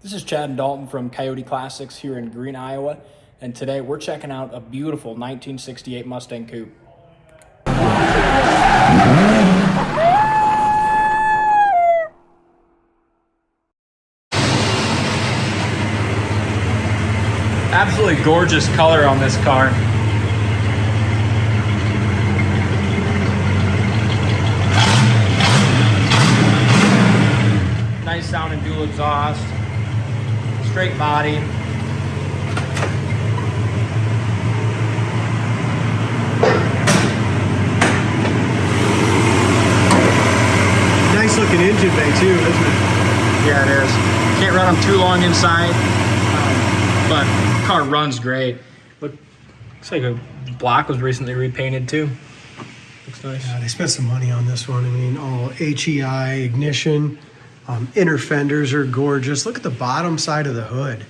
This is Chad and Dalton from Coyote Classics here in Green, Iowa, and today we're checking out a beautiful 1968 Mustang Coupe. Absolutely gorgeous color on this car. Nice sounding dual exhaust, straight body. Nice looking engine bay too, isn't it? Yeah, it is. Can't run them too long inside, but the car runs great. Looks like a block was recently repainted too. Looks nice. Yeah, they spent some money on this one. I mean, all HEI ignition. Inner fenders are gorgeous. Look at the bottom side of the hood.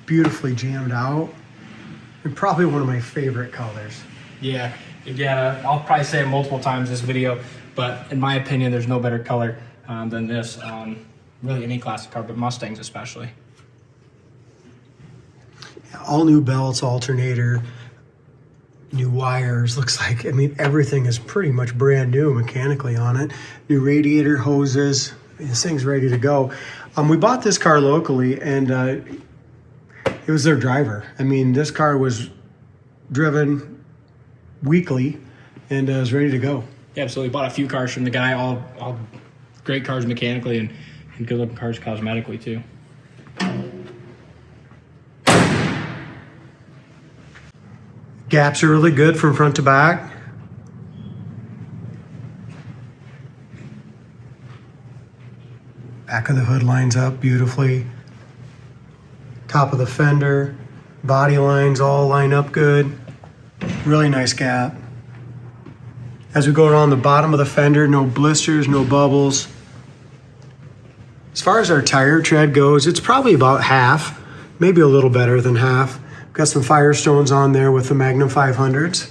Beautifully jammed out. And probably one of my favorite colors. Yeah, again, I'll probably say it multiple times this video, but in my opinion, there's no better color than this on really any classic car, but Mustangs especially. Yeah, all new belts, alternator, new wires. Looks like, I mean, everything is pretty much brand new mechanically on it. New radiator hoses. This thing's ready to go. We bought this car locally, and it was their driver. I mean, this car was driven weekly and was ready to go. Yeah, absolutely. Bought a few cars from the guy, all great cars mechanically and good looking cars cosmetically too. Gaps are really good from front to back. Back of the hood lines up beautifully. Top of the fender, body lines all line up good. Really nice gap. As we go around the bottom of the fender, no blisters, no bubbles. As far as our tire tread goes, it's probably about half, maybe a little better than half. Got some Firestones on there with the Magnum 500s.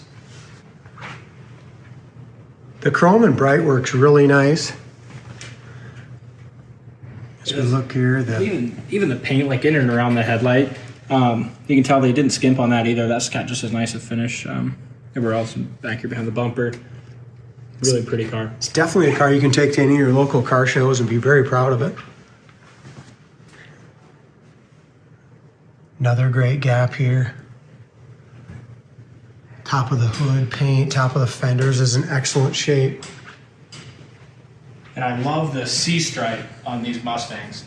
The chrome and bright works really nice. As we look here, even the paint, like in and around the headlight, you can tell they didn't skimp on that either. That's got just as nice a finish. Everywhere else back here behind the bumper, really pretty car. It's definitely a car you can take to any of your local car shows and be very proud of it. Another great gap here. Top of the hood paint, top of the fenders is in excellent shape. And I love the C-stripe on these Mustangs.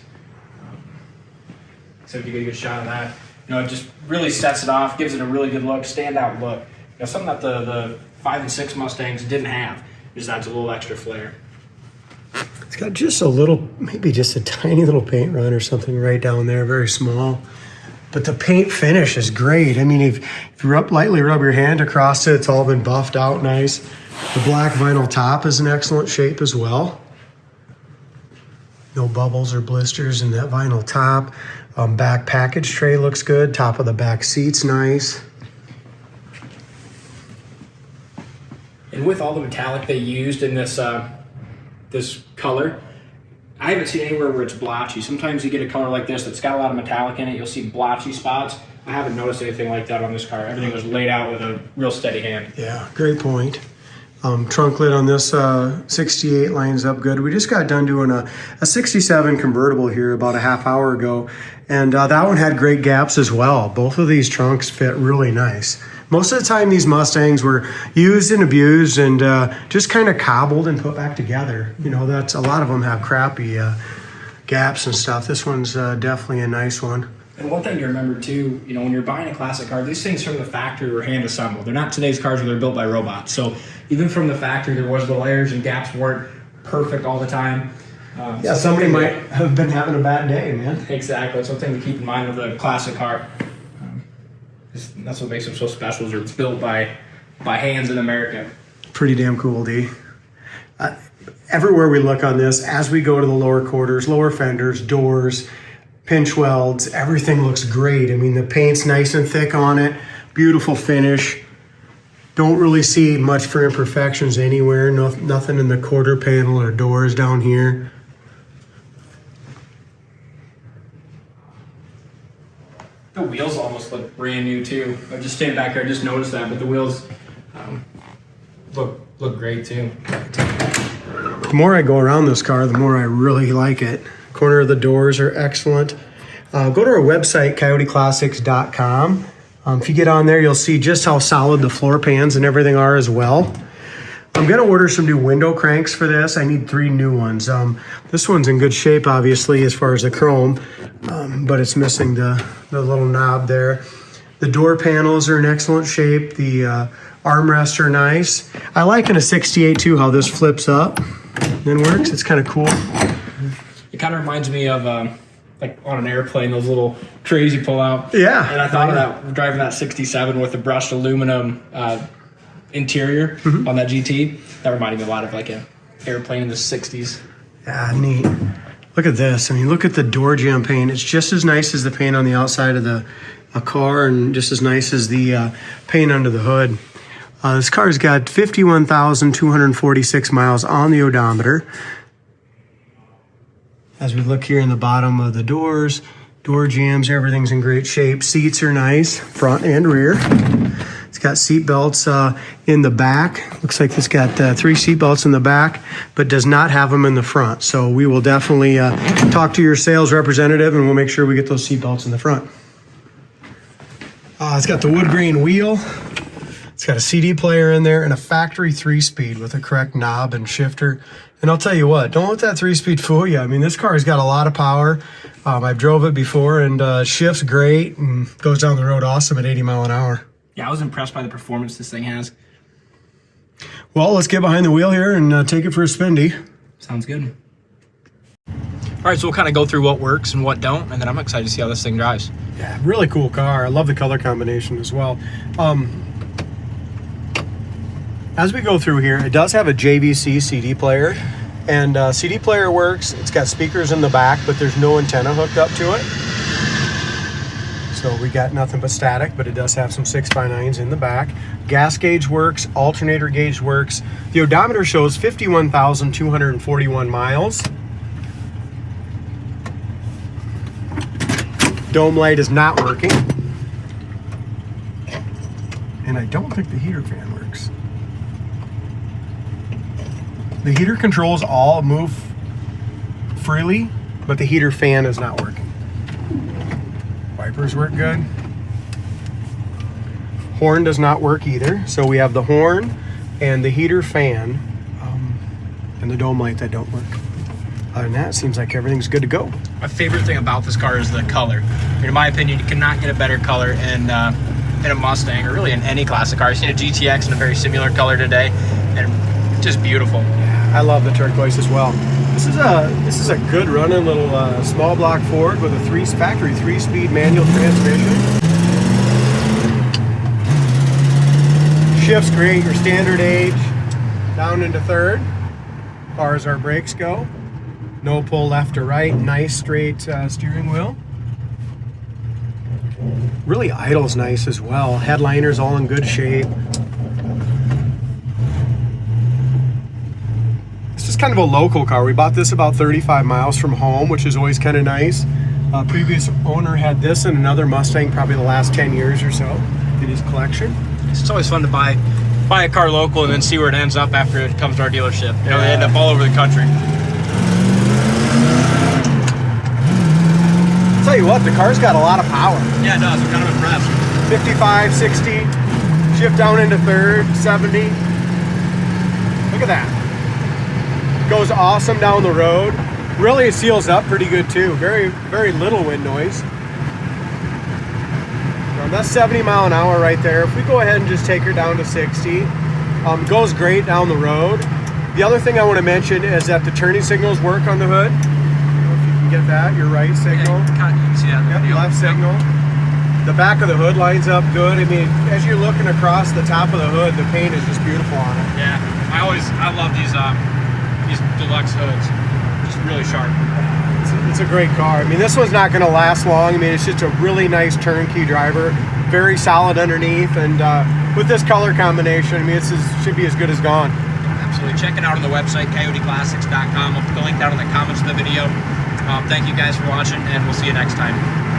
So if you get a good shot of that, it just really sets it off, gives it a really good look, standout look. Something that the 5 and 6 Mustangs didn't have. Just adds a little extra flair. It's got just a little, maybe just a tiny little paint run or something right down there, very small. But the paint finish is great. I mean, if you lightly rub your hand across it, it's all been buffed out nice. The black vinyl top is in excellent shape as well. No bubbles or blisters in that vinyl top. Back package tray looks good. Top of the back seat's nice. And with all the metallic they used in this this color, I haven't seen anywhere where it's blotchy. Sometimes you get a color like this that's got a lot of metallic in it, you'll see blotchy spots. I haven't noticed anything like that on this car. Everything was laid out with a real steady hand. Yeah, great point. Trunk lid on this 68 lines up good. We just got done doing a 67 convertible here about a half hour ago, and that one had great gaps as well. Both of these trunks fit really nice. Most of the time these Mustangs were used and abused and just kind of cobbled and put back together. That's a lot of them have crappy gaps and stuff. This one's definitely a nice one. And one thing to remember too, when you're buying a classic car, these things from the factory were hand assembled. They're not today's cars where they're built by robots. So even from the factory, there was the layers and gaps weren't perfect all the time. Yeah, somebody might have been having a bad day, man. Exactly. It's something to keep in mind with a classic car. That's what makes them so special, is it's built by hands in America. Pretty damn cool, D. Everywhere we look on this, as we go to the lower quarters, lower fenders, doors, pinch welds, everything looks great. I mean, the paint's nice and thick on it, beautiful finish. Don't really see much for imperfections anywhere. Nothing in the quarter panel or doors down here. The wheels almost look brand new too. I just standing back here, I just noticed that, but the wheels look great too. The more I go around this car, the more I really like it. Corner of the doors are excellent. Go to our website, coyoteclassics.com. If you get on there, you'll see just how solid the floor pans and everything are as well. I'm going to order some new window cranks for this. I need 3 new ones. This one's in good shape, obviously, as far as the chrome, but it's missing the little knob there. The door panels are in excellent shape. The armrests are nice. I like in a 68 too how this flips up and works. It's kind of cool. It kind of reminds me of like on an airplane, those little trays you pull out. Yeah. And I thought of that driving that 67 with the brushed aluminum interior on that GT. That reminded me a lot of like an airplane in the 60s. Yeah, neat. Look at this. I mean, look at the door jamb paint. It's just as nice as the paint on the outside of a car and just as nice as the paint under the hood. This car's got 51,246 miles on the odometer. As we look here in the bottom of the doors, door jambs, everything's in great shape. Seats are nice, front and rear. It's got seat belts in the back. Looks like it's got 3 seat belts in the back, but does not have them in the front. So we will definitely talk to your sales representative and we'll make sure we get those seat belts in the front. It's got the wood grain wheel. It's got a CD player in there and a factory 3-speed with the correct knob and shifter. And I'll tell you what, don't let that 3-speed fool you. I mean, this car's got a lot of power. I've drove it before and shifts great and goes down the road awesome at 80 miles an hour. Yeah, I was impressed by the performance this thing has. Well, let's get behind the wheel here and take it for a spin, D. Sounds good. All right, so we'll kind of go through what works and what don't, and then I'm excited to see how this thing drives. Yeah, really cool car. I love the color combination as well. As we go through here, it does have a JVC CD player, and CD player works. It's got speakers in the back, but there's no antenna hooked up to it. So we got nothing but static, but it does have some 6x9s in the back. Gas gauge works, alternator gauge works. The odometer shows 51,241 miles. Dome light is not working. And I don't think the heater fan works. The heater controls all move freely, but the heater fan is not working. Wipers work good. Horn does not work either. So we have the horn and the heater fan and the dome light that don't work. Other than that, it seems like everything's good to go. My favorite thing about this car is the color. I mean, in my opinion, you cannot get a better color in a Mustang or really in any classic car. I've seen a GTX in a very similar color today, and just beautiful. I love the turquoise as well. This is a good running little small block Ford with a factory 3-speed manual transmission. Shifts great, your standard age, down into third, as far as our brakes go. No pull left or right, nice straight steering wheel. Really idles nice as well. Headliner's all in good shape. This is kind of a local car. We bought this about 35 miles from home, which is always kind of nice. Previous owner had this and another Mustang probably the last 10 years or so in his collection. It's always fun to buy a car local and then see where it ends up after it comes to our dealership. You know, they end up all over the country. I'll tell you what, the car's got a lot of power. Yeah, it does. I'm kind of impressed. 55, 60, shift down into third, 70. Look at that. Goes awesome down the road. Really, it seals up pretty good too. Very, very little wind noise. That's 70 mile an hour right there. If we go ahead and just take her down to 60, goes great down the road. The other thing I want to mention is that the turning signals work on the hood. I don't know if you can get that, your right signal. Yeah, you can see that. Yep, left signal. The back of the hood lines up good. I mean, as you're looking across the top of the hood, the paint is just beautiful on it. Yeah, I love these deluxe hoods. Just really sharp. It's a great car. I mean, this one's not going to last long. I mean, it's just a really nice turnkey driver. Very solid underneath, and with this color combination, I mean, it should be as good as gone. Absolutely. Check it out on the website, coyoteclassics.com. I'll put the link down in the comments of the video. Thank you guys for watching, and we'll see you next time.